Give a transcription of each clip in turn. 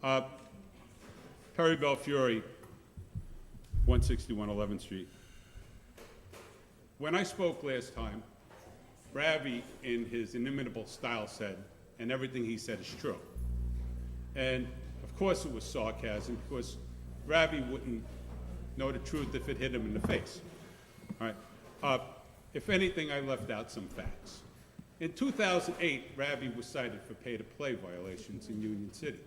Perry Belfiore, 161 11th Street. When I spoke last time, Ravi, in his inimitable style, said, and everything he said is true. And of course it was sarcasm, because Ravi wouldn't know the truth if it hit him in the face. All right. If anything, I left out some facts. In 2008, Ravi was cited for pay-to-play violations in Union City.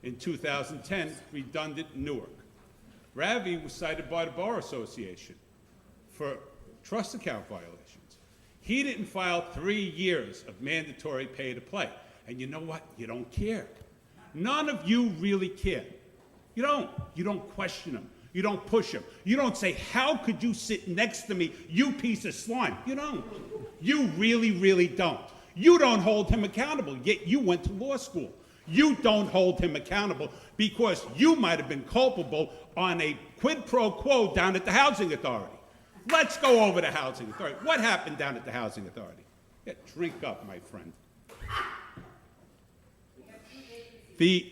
In 2010, redundant in Newark. Ravi was cited by the Bar Association for trust account violations. He didn't file 3 years of mandatory pay-to-play. And you know what? You don't care. None of you really care. You don't. You don't question him. You don't push him. You don't say, how could you sit next to me, you piece of slime? You don't. You really, really don't. You don't hold him accountable, yet you went to law school. You don't hold him accountable because you might have been culpable on a quid pro quo down at the Housing Authority. Let's go over the Housing Authority. What happened down at the Housing Authority? Yeah, drink up, my friend. The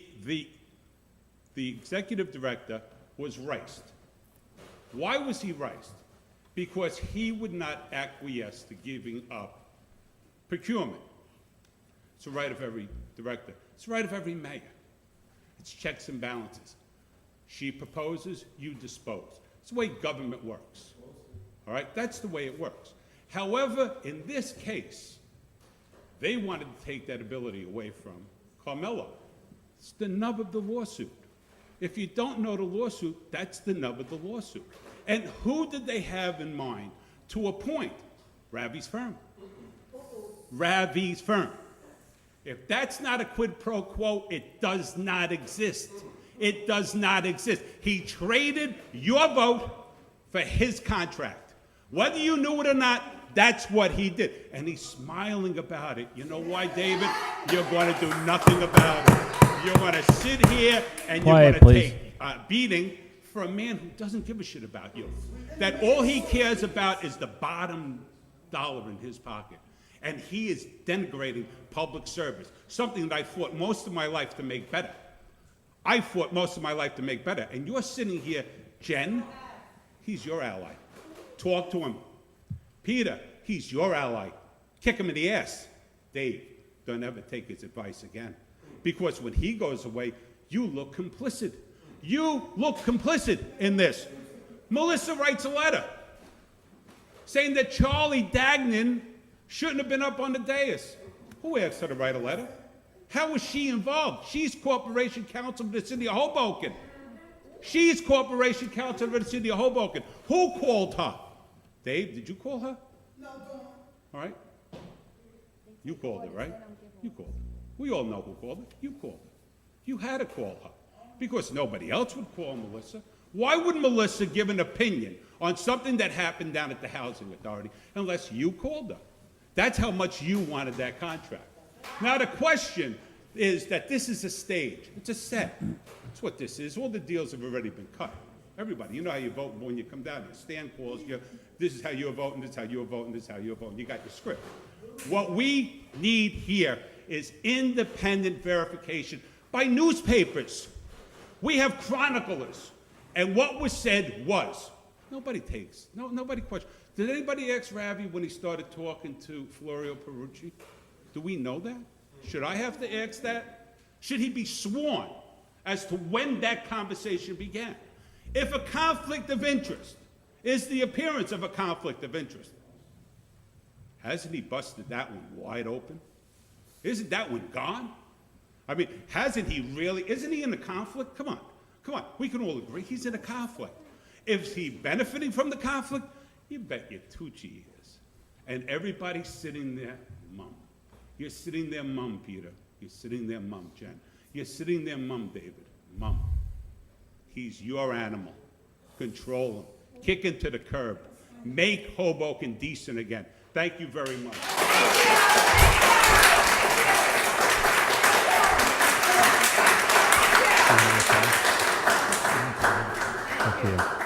executive director was riced. Why was he riced? Because he would not acquiesce to giving up procurement. It's a right of every director. It's a right of every mayor. It's checks and balances. She proposes, you dispose. It's the way government works. All right? That's the way it works. However, in this case, they wanted to take that ability away from Carmelo. It's the nub of the lawsuit. If you don't know the lawsuit, that's the nub of the lawsuit. And who did they have in mind to appoint? Ravi's firm. Ravi's firm. If that's not a quid pro quo, it does not exist. It does not exist. He traded your vote for his contract. Whether you knew it or not, that's what he did. And he's smiling about it. You know why, David? You're going to do nothing about it. You're going to sit here and you're going to take a beating for a man who doesn't give a shit about you. That all he cares about is the bottom dollar in his pocket. And he is denigrating public service, something that I fought most of my life to make better. I fought most of my life to make better. And you're sitting here, Jen, he's your ally. Talk to him. Peter, he's your ally. Kick him in the ass. Dave, don't ever take his advice again. Because when he goes away, you look complicit. You look complicit in this. Melissa writes a letter saying that Charlie Dagnan shouldn't have been up on the dais. Who asked her to write a letter? How was she involved? She's Corporation Counsel for the City of Hoboken. She's Corporation Counsel for the City of Hoboken. Who called her? Dave, did you call her? No, don't. All right. You called her, right? You called her. We all know who called her. You called her. You had to call her because nobody else would call Melissa. Why would Melissa give an opinion on something that happened down at the Housing Authority unless you called her? That's how much you wanted that contract. Now the question is that this is a stage. It's a set. That's what this is. All the deals have already been cut. Everybody, you know how you vote when you come down here. Stan calls you, this is how you're voting, this is how you're voting, this is how you're voting. You got your script. What we need here is independent verification by newspapers. We have chroniclers. And what was said was. Nobody questions. Did anybody ask Ravi when he started talking to Florio Perucci? Do we know that? Should I have to ask that? Should he be sworn as to when that conversation began? If a conflict of interest is the appearance of a conflict of interest, hasn't he busted that one wide open? Isn't that one gone? I mean, hasn't he really? Isn't he in a conflict? Come on. We can all agree he's in a conflict. Is he benefiting from the conflict? You bet your Tucci is. And everybody's sitting there, mum. You're sitting there, mum, Peter. You're sitting there, mum, Jen. You're sitting there, mum, David. Mum. He's your animal. Control him. Kick him to the curb. Make Hoboken decent again. Thank you very much. Thank you.